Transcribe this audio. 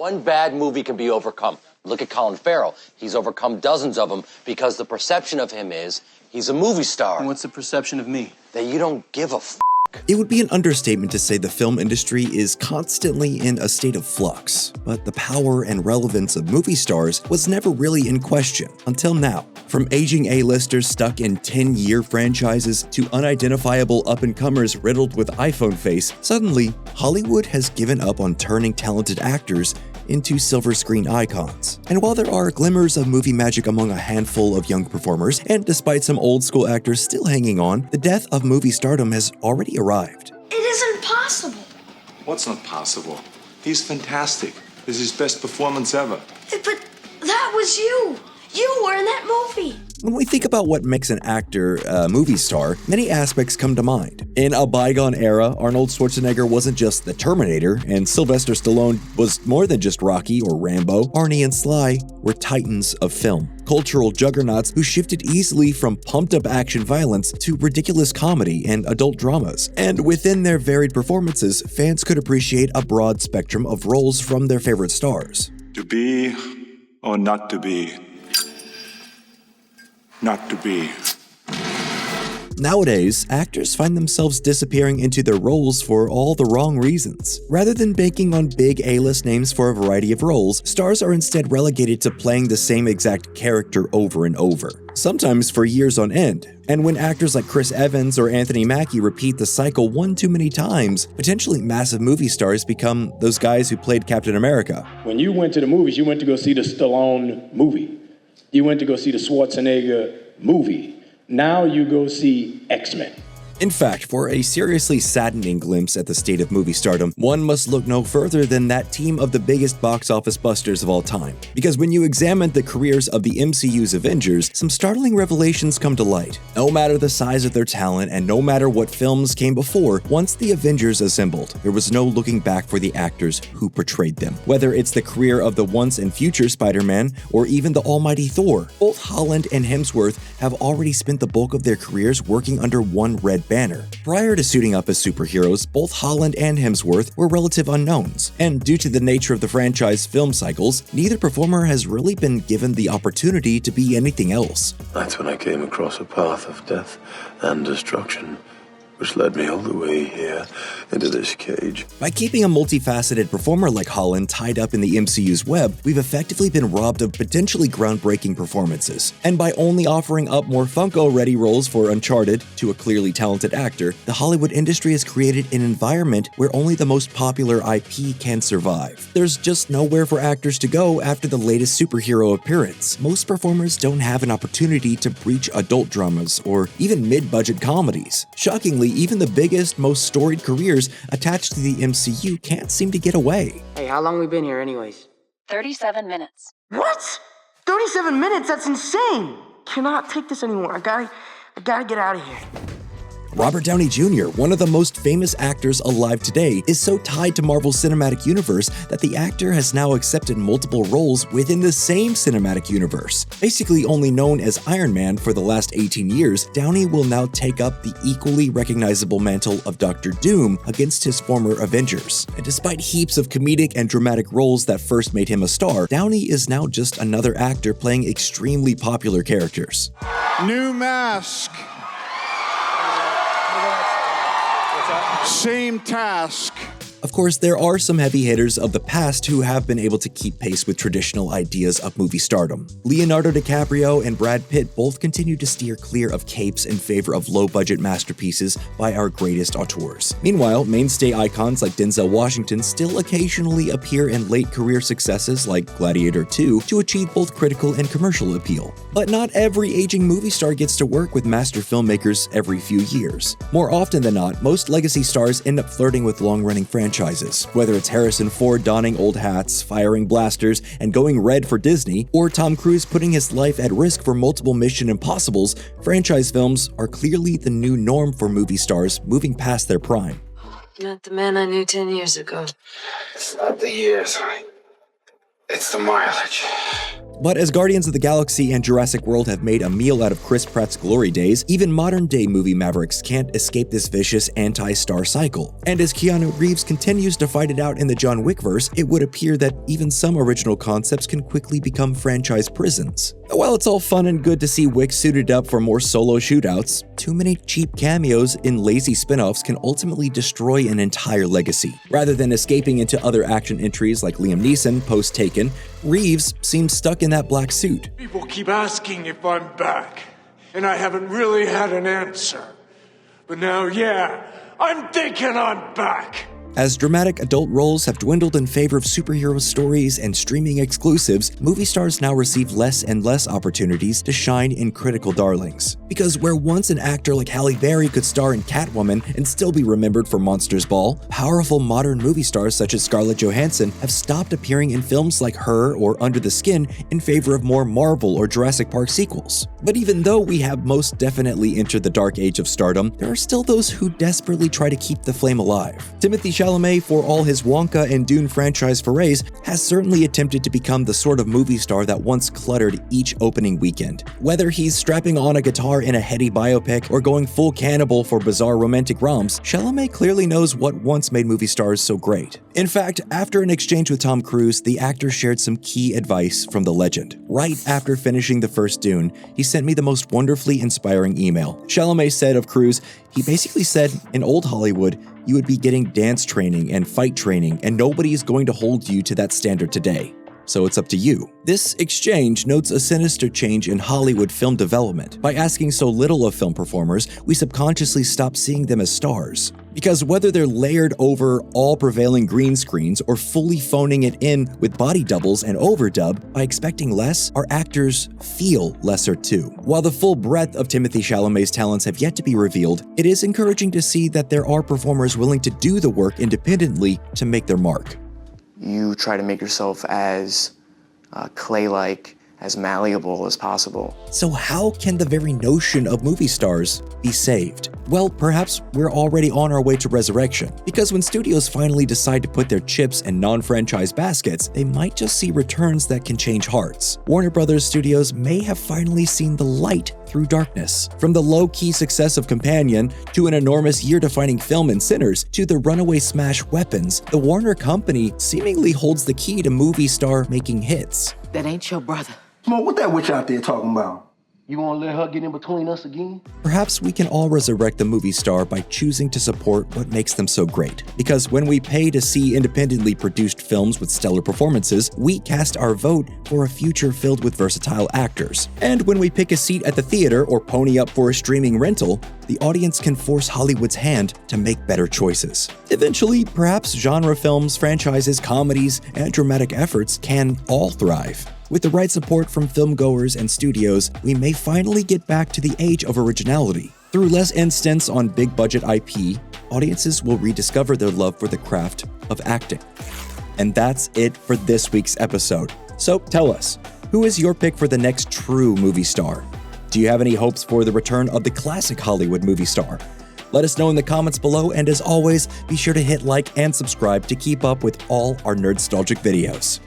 One bad movie can be overcome. Look at Colin Farrell. He's overcome dozens of them because the perception of him is he's a movie star. And what's the perception of me? That you don't give a f***. It would be an understatement to say the film industry is constantly in a state of flux, but the power and relevance of movie stars was never really in question until now. From aging A-listers stuck in 10-year franchises to unidentifiable up-and-comers riddled with iPhone face, suddenly, Hollywood has given up on turning talented actors into silver screen icons. And while there are glimmers of movie magic among a handful of young performers, and despite some old school actors still hanging on, the death of movie stardom has already arrived. It isn't possible. What's not possible? He's fantastic. This is his best performance ever. But that was you. You were in that movie. When we think about what makes an actor a movie star, many aspects come to mind. In a bygone era, Arnold Schwarzenegger wasn't just the Terminator, and Sylvester Stallone was more than just Rocky or Rambo. Arnie and Sly were titans of film, cultural juggernauts who shifted easily from pumped-up action violence to ridiculous comedy and adult dramas. And within their varied performances, fans could appreciate a broad spectrum of roles from their favorite stars. To be or not to be? Not to be. Nowadays, actors find themselves disappearing into their roles for all the wrong reasons. Rather than banking on big A-list names for a variety of roles, stars are instead relegated to playing the same exact character over and over, sometimes for years on end. And when actors like Chris Evans or Anthony Mackie repeat the cycle one too many times, potentially massive movie stars become those guys who played Captain America. When you went to the movies, you went to go see the Stallone movie. You went to go see the Schwarzenegger movie. Now you go see X-Men. In fact, for a seriously saddening glimpse at the state of movie stardom, one must look no further than that team of the biggest box office busters of all time. Because when you examine the careers of the MCU's Avengers, some startling revelations come to light. No matter the size of their talent and no matter what films came before, once the Avengers assembled, there was no looking back for the actors who portrayed them. Whether it's the career of the once and future Spider-Man or even the almighty Thor, both Holland and Hemsworth have already spent the bulk of their careers working under one red banner. Prior to suiting up as superheroes, both Holland and Hemsworth were relative unknowns, and due to the nature of the franchise film cycles, neither performer has really been given the opportunity to be anything else. That's when I came across a path of death and destruction, which led me all the way here into this cage. By keeping a multifaceted performer like Holland tied up in the MCU's web, we've effectively been robbed of potentially groundbreaking performances. And by only offering up more Funko-ready roles for Uncharted to a clearly talented actor, the Hollywood industry has created an environment where only the most popular IP can survive. There's just nowhere for actors to go after the latest superhero appearance. Most performers don't have an opportunity to breach adult dramas or even mid-budget comedies. Shockingly, even the biggest, most storied careers attached to the MCU can't seem to get away. Hey, how long we been here anyways? 37 minutes. What? 37 minutes? That's insane! Cannot take this anymore. I gotta get out of here. Robert Downey Jr., one of the most famous actors alive today, is so tied to Marvel's cinematic universe that the actor has now accepted multiple roles within the same cinematic universe. Basically only known as Iron Man for the last 18 years, Downey will now take up the equally recognizable mantle of Dr. Doom against his former Avengers. And despite heaps of comedic and dramatic roles that first made him a star, Downey is now just another actor playing extremely popular characters. New mask. Same task. Of course, there are some heavy hitters of the past who have been able to keep pace with traditional ideas of movie stardom. Leonardo DiCaprio and Brad Pitt both continue to steer clear of capes in favor of low-budget masterpieces by our greatest auteurs. Meanwhile, mainstay icons like Denzel Washington still occasionally appear in late career successes like Gladiator 2 to achieve both critical and commercial appeal. But not every aging movie star gets to work with master filmmakers every few years. More often than not, most legacy stars end up flirting with long-running franchises. Whether it's Harrison Ford donning old hats, firing blasters, and going red for Disney, or Tom Cruise putting his life at risk for multiple Mission Impossibles, franchise films are clearly the new norm for movie stars moving past their prime. Not the man I knew 10 years ago. It's not the years, honey. It's the mileage. But as Guardians of the Galaxy and Jurassic World have made a meal out of Chris Pratt's glory days, even modern-day movie mavericks can't escape this vicious anti-star cycle. And as Keanu Reeves continues to fight it out in the John Wick-verse, it would appear that even some original concepts can quickly become franchise prisons. While it's all fun and good to see Wick suited up for more solo shootouts, too many cheap cameos in lazy spin-offs can ultimately destroy an entire legacy. Rather than escaping into other action entries like Liam Neeson post-Taken, Reeves seems stuck in that black suit. People keep asking if I'm back, and I haven't really had an answer. But now, yeah, I'm thinking I'm back. As dramatic adult roles have dwindled in favor of superhero stories and streaming exclusives, movie stars now receive less and less opportunities to shine in critical darlings. Because where once an actor like Halle Berry could star in Catwoman and still be remembered for Monsters Ball, powerful modern movie stars such as Scarlett Johansson have stopped appearing in films like Her or Under the Skin in favor of more Marvel or Jurassic Park sequels. But even though we have most definitely entered the dark age of stardom, there are still those who desperately try to keep the flame alive. Timothy Chalamet, for all his Wonka and Dune franchise forays, has certainly attempted to become the sort of movie star that once cluttered each opening weekend. Whether he's strapping on a guitar in a heady biopic or going full cannibal for bizarre romantic roms, Chalamet clearly knows what once made movie stars so great. In fact, after an exchange with Tom Cruise, the actor shared some key advice from the legend. Right after finishing the first Dune, he sent me the most wonderfully inspiring email. Chalamet said of Cruise, he basically said, in old Hollywood, you would be getting dance training and fight training, and nobody is going to hold you to that standard today. So it's up to you. This exchange notes a sinister change in Hollywood film development. By asking so little of film performers, we subconsciously stop seeing them as stars. Because whether they're layered over all prevailing green screens or fully phoning it in with body doubles and overdub, by expecting less, our actors feel lesser too. While the full breadth of Timothy Chalamet's talents have yet to be revealed, it is encouraging to see that there are performers willing to do the work independently to make their mark. You try to make yourself as clay-like, as malleable as possible. So how can the very notion of movie stars be saved? Well, perhaps we're already on our way to Resurrection, because when studios finally decide to put their chips in non-franchise baskets, they might just see returns that can change hearts. Warner Brothers Studios may have finally seen the light through darkness. From the low-key success of Companion, to an enormous year-defining film in Sinners, to the runaway smash Weapons, the Warner Company seemingly holds the key to movie star making hits. That ain't your brother. Smoke, what that witch out there talking about? You gonna let her get in between us again? Perhaps we can all resurrect the movie star by choosing to support what makes them so great. Because when we pay to see independently produced films with stellar performances, we cast our vote for a future filled with versatile actors. And when we pick a seat at the theater or pony up for a streaming rental, the audience can force Hollywood's hand to make better choices. Eventually, perhaps genre films, franchises, comedies, and dramatic efforts can all thrive. With the right support from filmgoers and studios, we may finally get back to the age of originality. Through less insistence on big-budget IP, audiences will rediscover their love for the craft of acting. And that's it for this week's episode. So tell us, who is your pick for the next true movie star? Do you have any hopes for the return of the classic Hollywood movie star? Let us know in the comments below, and as always, be sure to hit like and subscribe to keep up with all our Nerdstalgic videos.